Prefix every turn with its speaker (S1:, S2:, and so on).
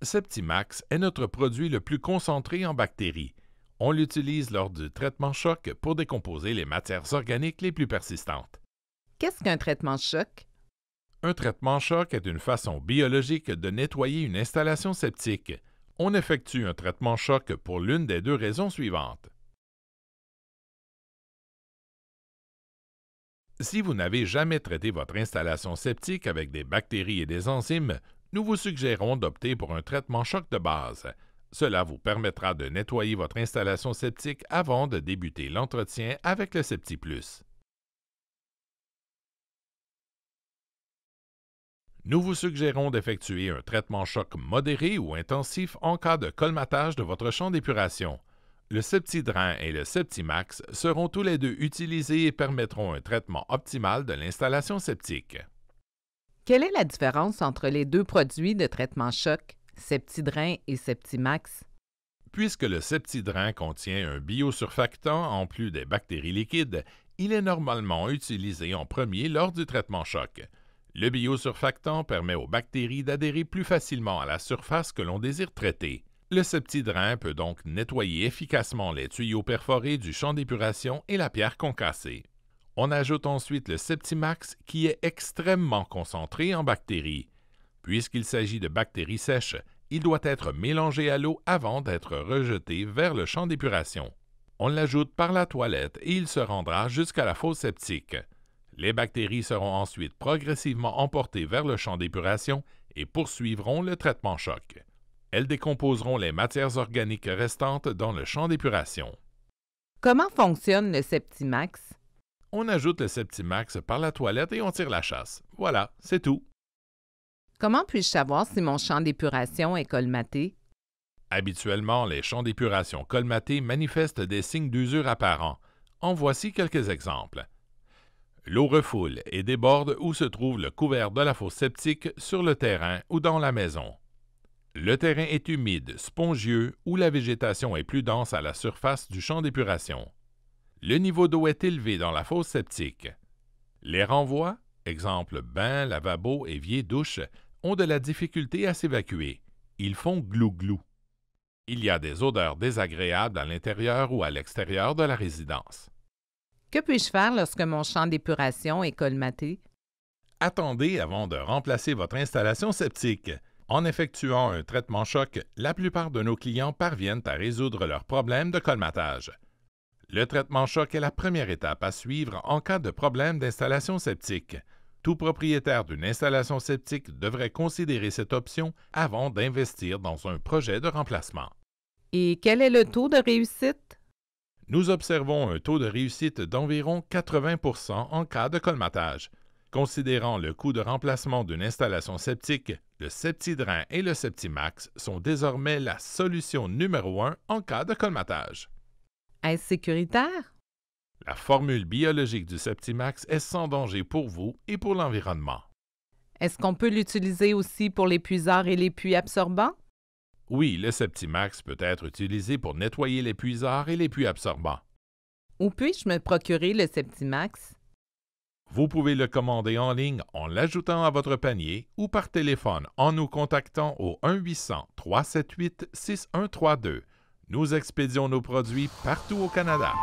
S1: Septimax est notre produit le plus concentré en bactéries. On l'utilise lors du traitement choc pour décomposer les matières organiques les plus persistantes.
S2: Qu'est-ce qu'un traitement choc?
S1: Un traitement choc est une façon biologique de nettoyer une installation septique. On effectue un traitement choc pour l'une des deux raisons suivantes. Si vous n'avez jamais traité votre installation septique avec des bactéries et des enzymes, nous vous suggérons d'opter pour un traitement choc de base. Cela vous permettra de nettoyer votre installation septique avant de débuter l'entretien avec le SeptiPlus. Nous vous suggérons d'effectuer un traitement choc modéré ou intensif en cas de colmatage de votre champ d'épuration. Le Septidrain et le Septimax seront tous les deux utilisés et permettront un traitement optimal de l'installation septique.
S2: Quelle est la différence entre les deux produits de traitement choc, Septidrain et Septimax?
S1: Puisque le Septidrain contient un biosurfactant en plus des bactéries liquides, il est normalement utilisé en premier lors du traitement choc. Le biosurfactant permet aux bactéries d'adhérer plus facilement à la surface que l'on désire traiter. Le Septidrain peut donc nettoyer efficacement les tuyaux perforés du champ d'épuration et la pierre concassée. On ajoute ensuite le Septimax qui est extrêmement concentré en bactéries. Puisqu'il s'agit de bactéries sèches, il doit être mélangé à l'eau avant d'être rejeté vers le champ d'épuration. On l'ajoute par la toilette et il se rendra jusqu'à la fosse septique. Les bactéries seront ensuite progressivement emportées vers le champ d'épuration et poursuivront le traitement choc. Elles décomposeront les matières organiques restantes dans le champ d'épuration.
S2: Comment fonctionne le Septimax?
S1: On ajoute le Septimax par la toilette et on tire la chasse. Voilà, c'est tout.
S2: Comment puis-je savoir si mon champ d'épuration est colmaté?
S1: Habituellement, les champs d'épuration colmatés manifestent des signes d'usure apparents. En voici quelques exemples. L'eau refoule et déborde où se trouve le couvert de la fosse septique sur le terrain ou dans la maison. Le terrain est humide, spongieux ou la végétation est plus dense à la surface du champ d'épuration. Le niveau d'eau est élevé dans la fosse septique. Les renvois, exemple bain, lavabo, évier, douche, ont de la difficulté à s'évacuer. Ils font glou-glou. Il y a des odeurs désagréables à l'intérieur ou à l'extérieur de la résidence.
S2: Que puis-je faire lorsque mon champ d'épuration est colmaté?
S1: Attendez avant de remplacer votre installation septique. En effectuant un traitement choc, la plupart de nos clients parviennent à résoudre leurs problèmes de colmatage. Le traitement choc est la première étape à suivre en cas de problème d'installation septique. Tout propriétaire d'une installation septique devrait considérer cette option avant d'investir dans un projet de remplacement.
S2: Et quel est le taux de réussite?
S1: Nous observons un taux de réussite d'environ 80% en cas de colmatage. Considérant le coût de remplacement d'une installation septique, le Septidrain et le Septimax sont désormais la solution numéro 1 en cas de colmatage.
S2: Est-ce sécuritaire?
S1: La formule biologique du Septimax est sans danger pour vous et pour l'environnement.
S2: Est-ce qu'on peut l'utiliser aussi pour les puiseurs et les puits absorbants?
S1: Oui, le Septimax peut être utilisé pour nettoyer les puiseurs et les puits absorbants.
S2: Où puis-je me procurer le Septimax?
S1: Vous pouvez le commander en ligne en l'ajoutant à votre panier ou par téléphone en nous contactant au 1-800-378-6132. Nous expédions nos produits partout au Canada.